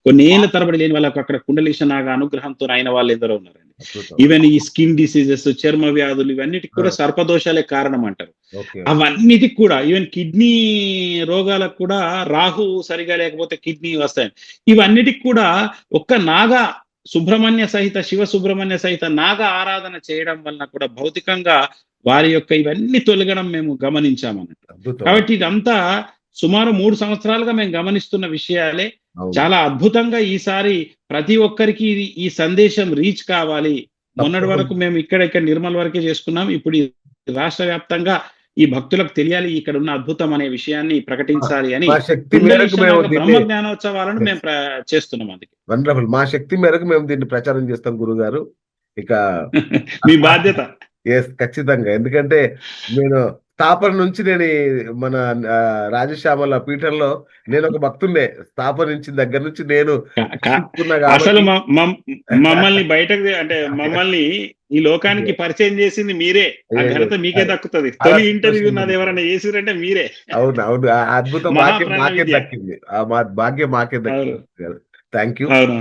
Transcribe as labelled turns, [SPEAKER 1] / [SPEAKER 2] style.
[SPEAKER 1] కొన్ని ఏళ్ల తరబడి లేని వాళ్ళకు అక్కడ కుండలీశ నాగ అనుగ్రహంతో అయిన వాళ్ళు ఎందరో ఉన్నారండి.
[SPEAKER 2] అద్భుతం.
[SPEAKER 1] ఈవెన్ ఈ స్కిన్ డిసీజెస్, చర్మ వ్యాధులు ఇవన్నిటికి
[SPEAKER 2] ఆ!
[SPEAKER 1] కూడా సర్పదోషాలే కారణం అంటారు.
[SPEAKER 2] ఓకే.
[SPEAKER 1] అవన్నిటికి కూడా ఈవెన్ కిడ్నీ రోగాలకు కూడా రాహు సరిగా లేకపోతే కిడ్నీ వస్తాయి. ఇవన్నిటికి కూడా ఒక్క నాగ సుబ్రహ్మణ్య సహిత, శివ సుబ్రహ్మణ్య సహిత నాగ ఆరాధన చేయడం వలన కూడా భౌతికంగా వారి యొక్క ఇవన్నీ తొలగడం మేము గమనించామన్నట్టు.
[SPEAKER 2] అద్భుతం.
[SPEAKER 1] కాబట్టి ఇదంతా సుమారు 3 సంవత్సరాలుగా మేము గమనిస్తున్న విషయాలే.
[SPEAKER 2] అవును.
[SPEAKER 1] చాలా అద్భుతంగా ఈసారి ప్రతి ఒక్కరికి ఈ సందేశం రీచ్ కావాలి. మొన్నటి వరకు
[SPEAKER 2] తప్పకుండా.
[SPEAKER 1] మేము ఇక్కడ నిర్మల్ వరకే చేసుకున్నాం. ఇప్పుడు ఈ రాష్ట్ర వ్యాప్తంగా ఈ భక్తులకు తెలియాలి ఇక్కడ ఉన్న అద్భుతం అనే విషయాన్ని
[SPEAKER 2] మా
[SPEAKER 1] ప్రకటించాలి అని
[SPEAKER 2] మా శక్తి మేరకు
[SPEAKER 1] కుండలీశ
[SPEAKER 2] మేము
[SPEAKER 1] నాగ
[SPEAKER 2] దీన్ని
[SPEAKER 1] బ్రహ్మ జ్ఞానోత్సవాలను
[SPEAKER 2] యెస్.
[SPEAKER 1] మేము చేస్తున్నాం అందుకే.
[SPEAKER 2] వండర్‌ఫుల్. మా శక్తి మేరకు మేము దీన్ని ప్రచారం చేస్తాం గురుగారు. ఇక
[SPEAKER 1] మీ బాధ్యత.
[SPEAKER 2] యెస్. ఖచ్చితంగా. ఎందుకంటే నేను స్థాపన నుంచి నేను మన రాజశ్యామల పీఠంలో నేనొక భక్తుడినే. స్థాపనించిన దగ్గర నుంచి నేను
[SPEAKER 1] క క
[SPEAKER 2] దర్శించుకున్నా
[SPEAKER 1] అసలు
[SPEAKER 2] కాబట్టి
[SPEAKER 1] మమ్మల్ని బయటకు అంటే మమ్మల్ని ఈ లోకానికి పరిచయం చేసింది మీరే. ఆ
[SPEAKER 2] అయ్యయ్యో!
[SPEAKER 1] ఘనత మీకే దక్కుతది.
[SPEAKER 2] చాలా
[SPEAKER 1] తొలి ఇంటర్వ్యూ
[SPEAKER 2] సంతోషం
[SPEAKER 1] నాది
[SPEAKER 2] గురుగారు.
[SPEAKER 1] ఎవరైనా చేసిర్రంటే మీరే.
[SPEAKER 2] అవును. అవును. ఆ అద్భుత భాగ్యం
[SPEAKER 1] మహాప్రాణ
[SPEAKER 2] మాకే
[SPEAKER 1] విద్య.
[SPEAKER 2] దక్కింది. ఆ భాగ్యం మాకే
[SPEAKER 1] అవును.
[SPEAKER 2] దక్కింది గురుగారు. Thank you.
[SPEAKER 1] అవునవును.